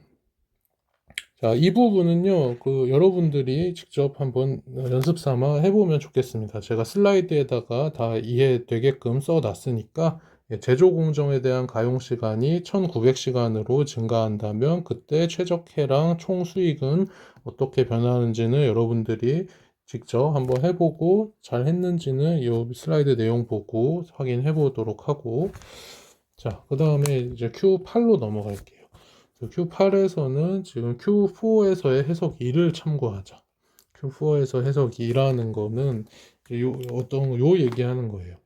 자, 이 부분은요, 여러분들이 직접 한번 연습 삼아 해보면 좋겠습니다. 제가 슬라이드에다가 다 이해되게끔 써놨으니까, 제조 공정에 대한 가용 시간이 1900시간으로 증가한다면, 그때 최적해랑 총 수익은 어떻게 변하는지는 여러분들이 직접 한번 해보고, 잘 했는지는 이 슬라이드 내용 보고 확인해 보도록 하고, 자, 그 다음에 이제 Q8로 넘어갈게요. Q8에서는 지금 Q4에서의 해석 2를 참고하자. Q4에서 해석 2라는 거는 요 얘기하는 거예요.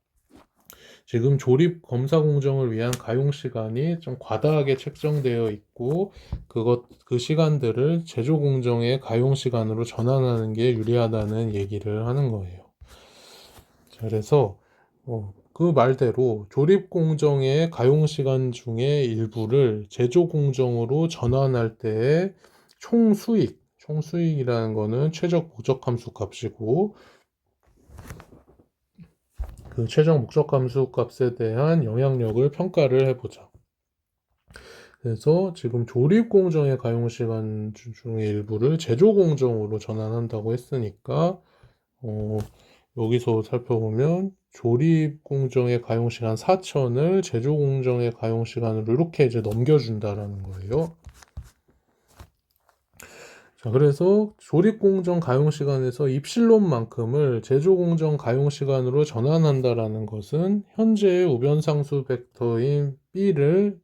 지금 조립 검사 공정을 위한 가용 시간이 좀 과다하게 책정되어 있고, 그 시간들을 제조 공정의 가용 시간으로 전환하는 게 유리하다는 얘기를 하는 거예요. 그래서 그 말대로 조립 공정의 가용 시간 중에 일부를 제조 공정으로 전환할 때의 총수익이라는 거는 최적 목적 함수 값이고, 그 최적 목적 함수 값에 대한 영향력을 평가를 해보자. 그래서 지금 조립 공정의 가용 시간 중의 일부를 제조 공정으로 전환한다고 했으니까, 여기서 살펴보면 조립 공정의 가용 시간 4000을 제조 공정의 가용 시간으로 이렇게 이제 넘겨준다라는 거예요. 자, 그래서 조립 공정 가용 시간에서 입실론만큼을 제조 공정 가용 시간으로 전환한다라는 것은 현재의 우변상수 벡터인 B를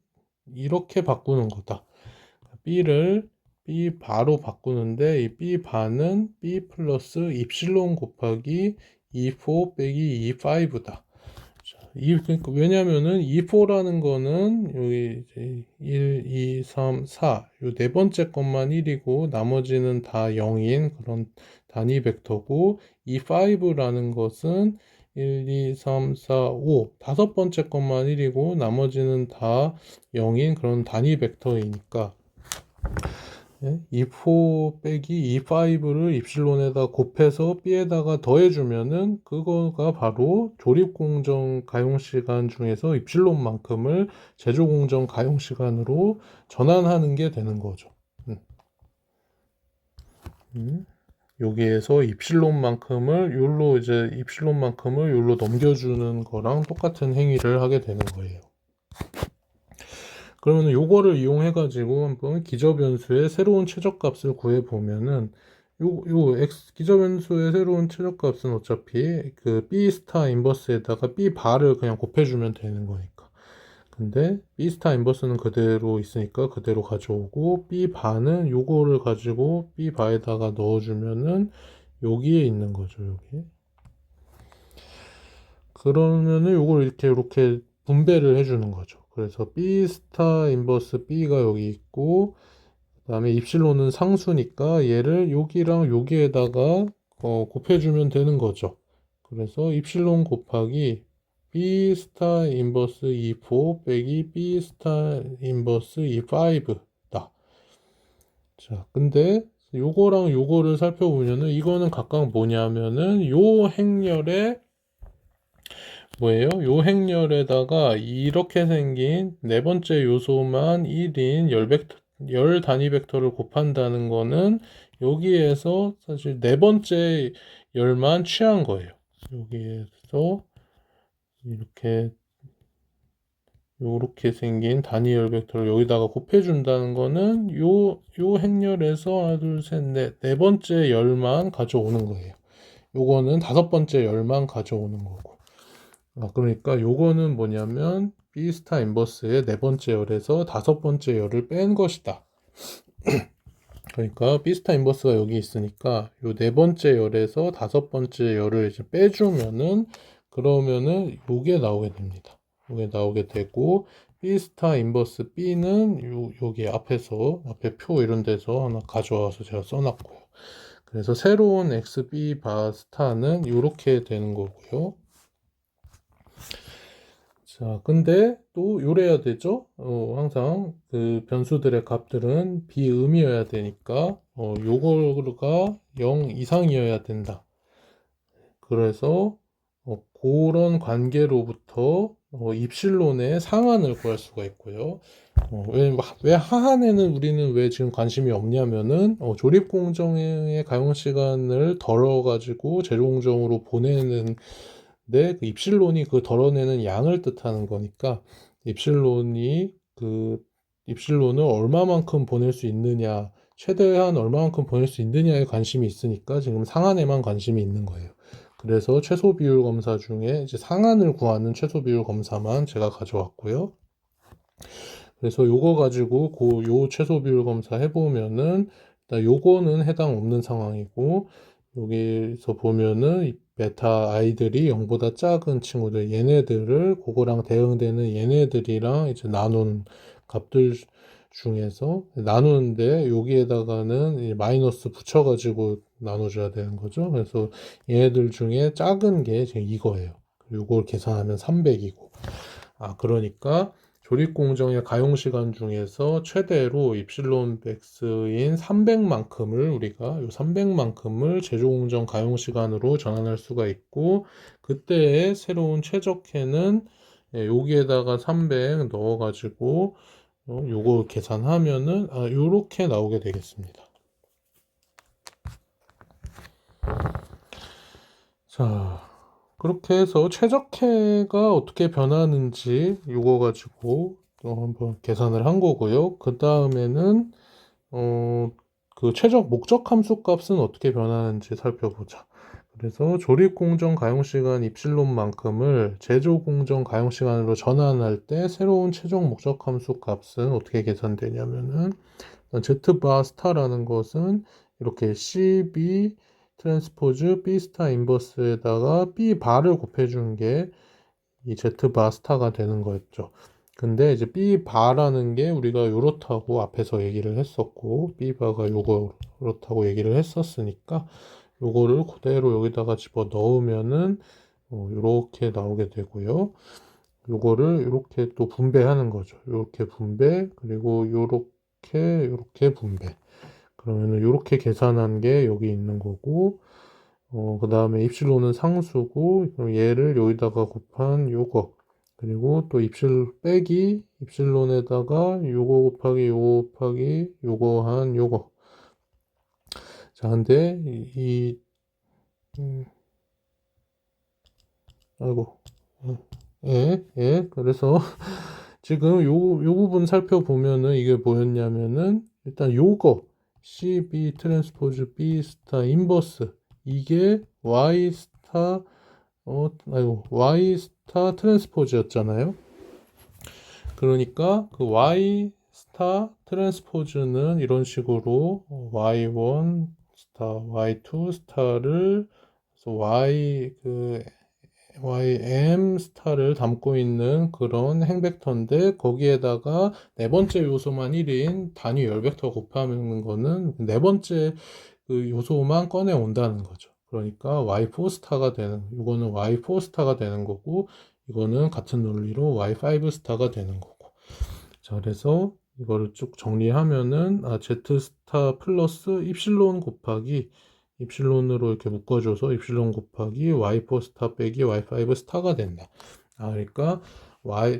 이렇게 바꾸는 거다. B를 B 바로 바꾸는데, 이 B 바는 B 플러스 입실론 곱하기 E4 빼기 E5다. 그러니까 왜냐면은 E4라는 거는 여기 이제 1, 2, 3, 4, 요 네 번째 것만 1이고 나머지는 다 0인 그런 단위 벡터고, E5라는 것은 1, 2, 3, 4, 5 다섯 번째 것만 1이고 나머지는 다 0인 그런 단위 벡터이니까, E4 빼기 E5를 입실론에다 곱해서 B에다가 더해주면은 그거가 바로 조립공정 가용시간 중에서 입실론만큼을 제조공정 가용시간으로 전환하는 게 되는 거죠. 음. 여기에서 입실론만큼을 요로 이제 입실론만큼을 요로 넘겨주는 거랑 똑같은 행위를 하게 되는 거예요. 그러면 요거를 이용해 가지고 한번 기저변수의 새로운 최저값을 구해 보면은 요 기저변수의 새로운 최저값은 어차피 그 B 스타 인버스에다가 B 바를 그냥 곱해주면 되는 거니까. 근데 B 스타 인버스는 그대로 있으니까 그대로 가져오고 B 바는 요거를 가지고 B 바에다가 넣어주면은 여기에 있는 거죠, 여기. 그러면은 요걸 이렇게 분배를 해주는 거죠. 그래서 B 스타 인버스 B가 여기 있고, 그 다음에 입실론은 상수니까 얘를 여기랑 여기에다가 곱해주면 되는 거죠. 그래서 입실론 곱하기 B 스타 인버스 E4 빼기 B 스타 인버스 E5다. 자, 근데 요거랑 요거를 살펴보면은 이거는 각각 뭐냐면은 요 행렬에 뭐예요? 요 행렬에다가 이렇게 생긴 네 번째 요소만 1인 열 단위 벡터를 곱한다는 거는 여기에서 사실 네 번째 열만 취한 거예요. 여기에서 이렇게 요렇게 생긴 단위 열 벡터를 여기다가 곱해준다는 거는 요 행렬에서 하나, 둘, 셋, 넷, 네 번째 열만 가져오는 거예요. 요거는 다섯 번째 열만 가져오는 거고. 그러니까 요거는 뭐냐면 B 스타 인버스의 네 번째 열에서 다섯 번째 열을 뺀 것이다. 그러니까 B 스타 인버스가 여기 있으니까 요 네 번째 열에서 다섯 번째 열을 이제 빼주면은 그러면은 요게 나오게 됩니다. 요게 나오게 되고 B 스타 인버스 B는 여기 앞에 표 이런 데서 하나 가져와서 제가 써놨고요. 그래서 새로운 XB 바 스타는 이렇게 되는 거고요. 자, 근데 또 요래야 되죠? 항상 그 변수들의 값들은 비음이어야 되니까, 요거가 0 이상이어야 된다. 그래서, 그런 관계로부터, 입실론의 상한을 구할 수가 있고요. 왜 하한에는 우리는 왜 지금 관심이 없냐면은, 조립공정의 가용시간을 덜어가지고 제조공정으로 보내는 그 입실론이 그 덜어내는 양을 뜻하는 거니까 입실론이 그 입실론을 얼마만큼 보낼 수 있느냐, 최대한 얼마만큼 보낼 수 있느냐에 관심이 있으니까 지금 상한에만 관심이 있는 거예요. 그래서 최소 비율 검사 중에 이제 상한을 구하는 최소 비율 검사만 제가 가져왔고요. 그래서 요거 가지고 요 최소 비율 검사 해보면은 일단 요거는 해당 없는 상황이고 여기서 보면은 이 베타 i들이 0보다 작은 친구들 얘네들을 그거랑 대응되는 얘네들이랑 이제 나눈 값들 중에서 나누는데 여기에다가는 이제 마이너스 붙여가지고 나눠줘야 되는 거죠. 그래서 얘네들 중에 작은 게 지금 이거예요. 요걸 계산하면 300이고 그러니까 조립공정의 가용시간 중에서 최대로 입실론 백스인 300만큼을 우리가 요 300만큼을 제조공정 가용시간으로 전환할 수가 있고 그때의 새로운 최적해는 여기에다가 300 넣어가지고 요거 계산하면은 요렇게 나오게 되겠습니다. 자, 그렇게 해서 최적해가 어떻게 변하는지 이거 가지고 또 한번 계산을 한 거고요. 그 다음에는 그 최적 목적 함수 값은 어떻게 변하는지 살펴보자. 그래서 조립 공정 가용 시간 입실론만큼을 제조 공정 가용 시간으로 전환할 때 새로운 최종 목적 함수 값은 어떻게 계산되냐면은 z바 스타라는 것은 이렇게 CB 트랜스포즈 B 스타 인버스에다가 B 바를 곱해준 게 이 Z 바 스타가 되는 거였죠. 근데 이제 B 바라는 게 우리가 요렇다고 앞에서 얘기를 했었고 B 바가 요거 요렇다고 얘기를 했었으니까 요거를 그대로 여기다가 집어 넣으면은 요렇게 나오게 되고요. 요거를 이렇게 또 분배하는 거죠. 요렇게 분배 그리고 요렇게 분배. 그러면은 이렇게 계산한 게 여기 있는 거고 그 다음에 입실론은 상수고 그럼 얘를 여기다가 곱한 요거 그리고 또 입실 빼기 입실론에다가 요거 곱하기 요거 한 요거 자, 근데 음, 아이고, 그래서 지금 요 부분 살펴보면은 이게 뭐였냐면은 일단 요거 CB 트랜스포즈 B 스타 인버스 이게 Y 스타 Y 스타 트랜스포즈였잖아요. 그러니까 그 Y 스타 트랜스포즈는 이런 식으로 Y1 스타, Y2 스타를 그래서 YM 스타를 담고 있는 그런 행벡터인데 거기에다가 네 번째 요소만 1인 단위 열벡터 곱하는 거는 네 번째 그 요소만 꺼내 온다는 거죠. 그러니까 Y4 스타가 되는 이거는 Y4 스타가 되는 거고 이거는 같은 논리로 Y5 스타가 되는 거고. 자, 그래서 이거를 쭉 정리하면은 Z 스타 플러스 입실론 곱하기 입실론으로 이렇게 묶어줘서 입실론 곱하기 Y4 스타 빼기 Y5 스타가 된다. 그러니까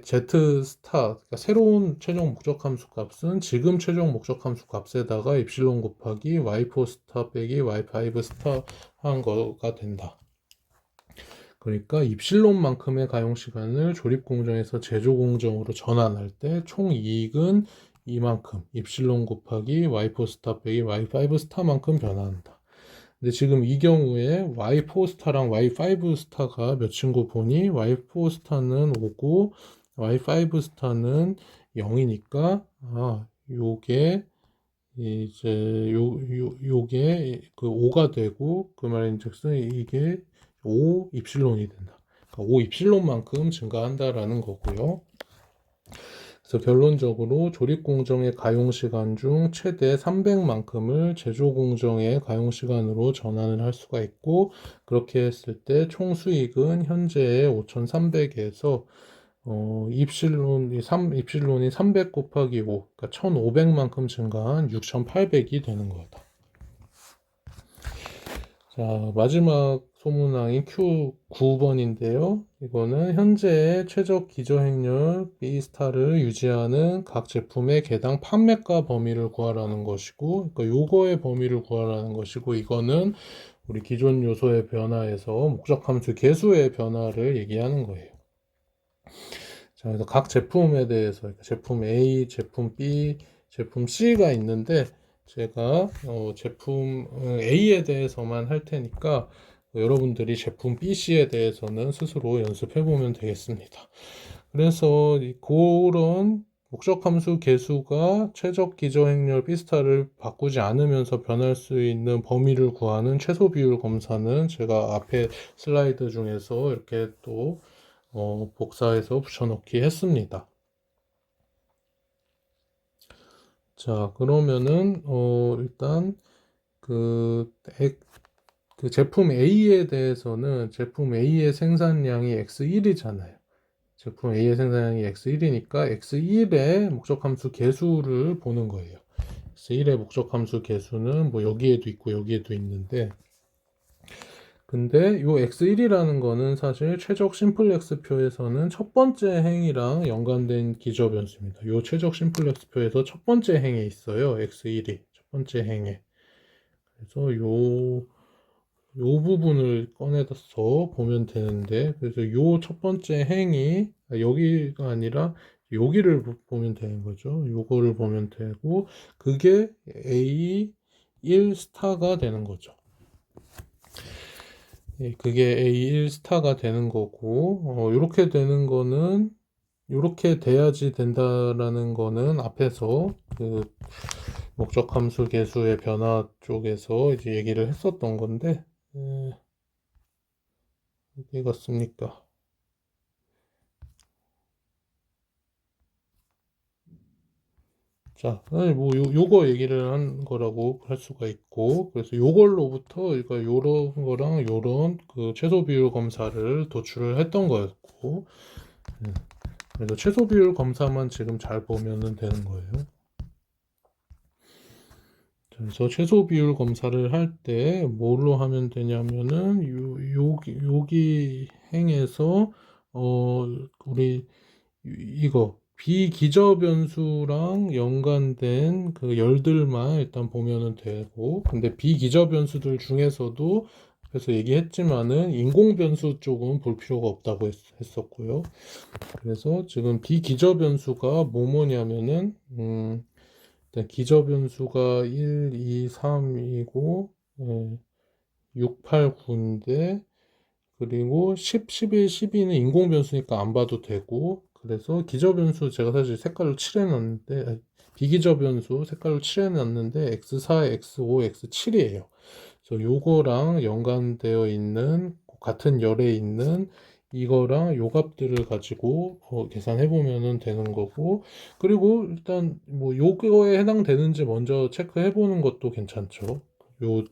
Z 스타, 그러니까 새로운 최종 목적 함수 값은 지금 최종 목적 함수 값에다가 입실론 곱하기 Y4 스타 빼기 Y5 스타 한 거가 된다. 그러니까 입실론만큼의 가용 시간을 조립 공정에서 제조 공정으로 전환할 때 총 이익은 이만큼 입실론 곱하기 Y4 스타 빼기 Y5 스타만큼 변화한다. 근데 지금 이 경우에 Y4 스타랑 Y5 스타가 몇인 거 보니 Y4 스타는 5고 Y5 스타는 0이니까 요게 이제 요게 그 5가 되고 그 말인즉슨 이게 5 입실론이 된다. 그러니까 5 입실론만큼 증가한다라는 거고요. 그래서 결론적으로 조립 공정의 가용 시간 중 최대 300만큼을 제조 공정의 가용 시간으로 전환을 할 수가 있고 그렇게 했을 때 총 수익은 현재의 5,300에서 입실론이 300 곱하기 5, 그러니까 1,500만큼 증가한 6,800이 되는 거다. 자, 마지막 소문항인 Q9번인데요. 이거는 현재의 최적 기저행렬 B스타를 유지하는 각 제품의 개당 판매가 범위를 구하라는 것이고, 그러니까 요거의 범위를 구하라는 것이고, 이거는 우리 기존 요소의 변화에서 목적함수 개수의 변화를 얘기하는 거예요. 자, 그래서 각 제품에 대해서 그러니까 제품 A, 제품 B, 제품 C가 있는데 제가 제품 A에 대해서만 할 테니까 여러분들이 제품 B, C에 대해서는 스스로 연습해 보면 되겠습니다. 그래서 그런 목적함수 개수가 최적 기저행렬 B스타를 바꾸지 않으면서 변할 수 있는 범위를 구하는 최소 비율 검사는 제가 앞에 슬라이드 중에서 이렇게 또 복사해서 붙여넣기 했습니다. 자, 그러면은 일단 그, 그 제품 A에 대해서는 제품 A의 생산량이 X1이잖아요. 제품 A의 생산량이 X1이니까 X1의 목적함수 개수를 보는 거예요. X1의 목적함수 개수는 뭐 여기에도 있고 여기에도 있는데 근데 요 x1이라는 거는 사실 최적 심플렉스 표에서는 첫 번째 행이랑 연관된 기저 변수입니다. 요 최적 심플렉스 표에서 첫 번째 행에 있어요. x1이 첫 번째 행에. 그래서 요 부분을 꺼내서 보면 되는데 그래서 요 첫 번째 행이 여기가 아니라 여기를 보면 되는 거죠. 요거를 보면 되고 그게 A1 스타가 되는 거죠. 그게 A1 스타가 되는 거고, 이렇게 되는 거는, 이렇게 돼야지 된다라는 거는 앞에서 그 목적 함수 개수의 변화 쪽에서 이제 얘기를 했었던 건데, 어디 갔습니까? 자, 아니 뭐 요거 얘기를 한 거라고 할 수가 있고, 그래서 요걸로부터 그러니까 요런 거랑 요런 그 최소 비율 검사를 도출을 했던 거였고, 그래서 최소 비율 검사만 지금 잘 보면은 되는 거예요. 그래서 최소 비율 검사를 할 때 뭘로 하면 되냐면은 여기 행에서 우리 이거 비기저 변수랑 연관된 그 열들만 일단 보면은 되고, 근데 비기저 변수들 중에서도 그래서 얘기했지만은 인공 변수 쪽은 볼 필요가 없다고 했었고요. 그래서 지금 비기저 변수가 뭐냐면은 일단 기저 변수가 1, 2, 3이고 6, 8, 9인데, 그리고 10, 11, 12는 인공 변수니까 안 봐도 되고, 그래서 기저 변수 제가 사실 색깔로 칠해놨는데, 비기저 변수 색깔로 칠해놨는데 x4, x5, x7이에요. 그래서 요거랑 연관되어 있는 같은 열에 있는 이거랑 요 값들을 가지고 계산해 보면은 되는 거고, 그리고 일단 뭐 요거에 해당되는지 먼저 체크해 보는 것도 괜찮죠. 요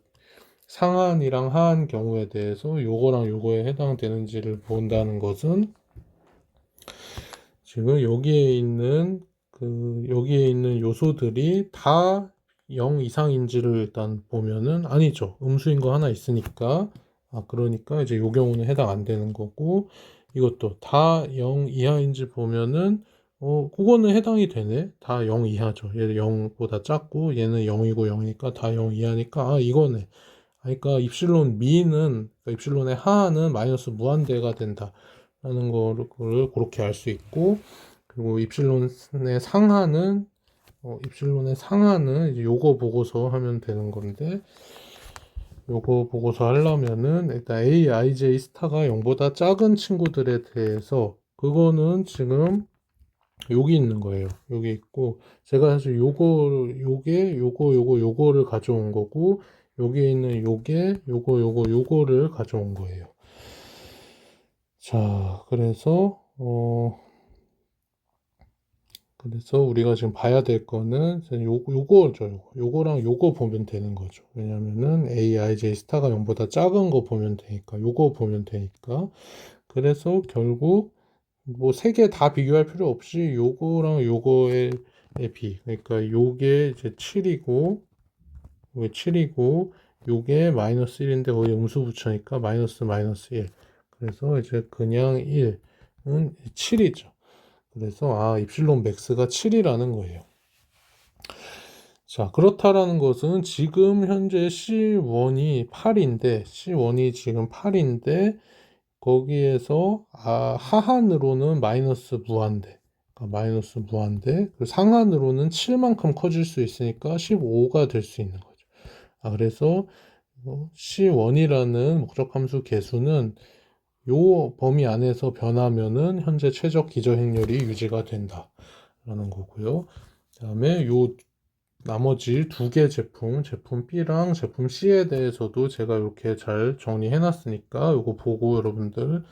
상한이랑 하한 경우에 대해서 요거랑 요거에 해당되는지를 본다는 것은 지금 여기에 있는 요소들이 다 0 이상인지를 일단 보면은 아니죠. 음수인 거 하나 있으니까. 그러니까 이제 요 경우는 해당 안 되는 거고, 이것도 다 0 이하인지 보면은 그거는 해당이 되네. 다 0 이하죠. 얘 0보다 작고 얘는 0이고 0이니까 다 0 이하니까 이거네. 그러니까 입실론 미는, 그러니까 입실론의 하하는 마이너스 무한대가 된다라는 거를 그렇게 알 수 있고, 그리고 입실론의 상하는 이제 요거 보고서 하면 되는 건데, 요거 보고서 하려면은 일단 a, i, j 스타가 0보다 작은 친구들에 대해서 그거는 지금 여기 있는 거예요. 여기 있고, 제가 사실 요거를 가져온 거고, 여기에 있는 요거를 가져온 거예요. 자, 그래서 우리가 지금 봐야 될 거는 요거죠. 요거랑 요거 보면 되는 거죠. 왜냐면은 A, I, J 스타가 0보다 작은 거 보면 되니까, 요거 보면 되니까. 그래서 결국 뭐 세 개 다 비교할 필요 없이 요거랑 요거의 비, 그러니까 요게 이제 7이고 요게 7이고 요게 마이너스 1인데 거기 음수 붙여니까 마이너스 1. 그래서 이제 그냥 1은 7이죠. 그래서 입실론 맥스가 7이라는 거예요. 자, 그렇다라는 것은 지금 현재 C1이 지금 8인데 거기에서 하한으로는 마이너스 무한대, 그러니까 마이너스 무한대, 그리고 상한으로는 7만큼 커질 수 있으니까 15가 될 수 있는 거죠. 그래서 C1이라는 목적함수 개수는 요 범위 안에서 변하면은 현재 최적 기저행렬이 유지가 된다라는 거고요. 그다음에 요 나머지 두 개 제품 B랑 제품 C에 대해서도 제가 이렇게 잘 정리해 놨으니까 요거 보고 여러분들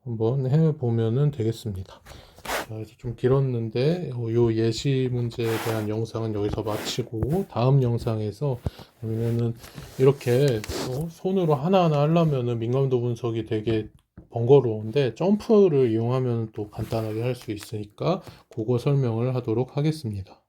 한번 해 보면은 되겠습니다. 자, 그래서 좀 길었는데 요 예시 문제에 대한 영상은 여기서 마치고, 다음 영상에서, 왜냐면은 이렇게 손으로 하나하나 하려면은 민감도 분석이 되게 번거로운데 점프를 이용하면 또 간단하게 할 수 있으니까 그거 설명을 하도록 하겠습니다.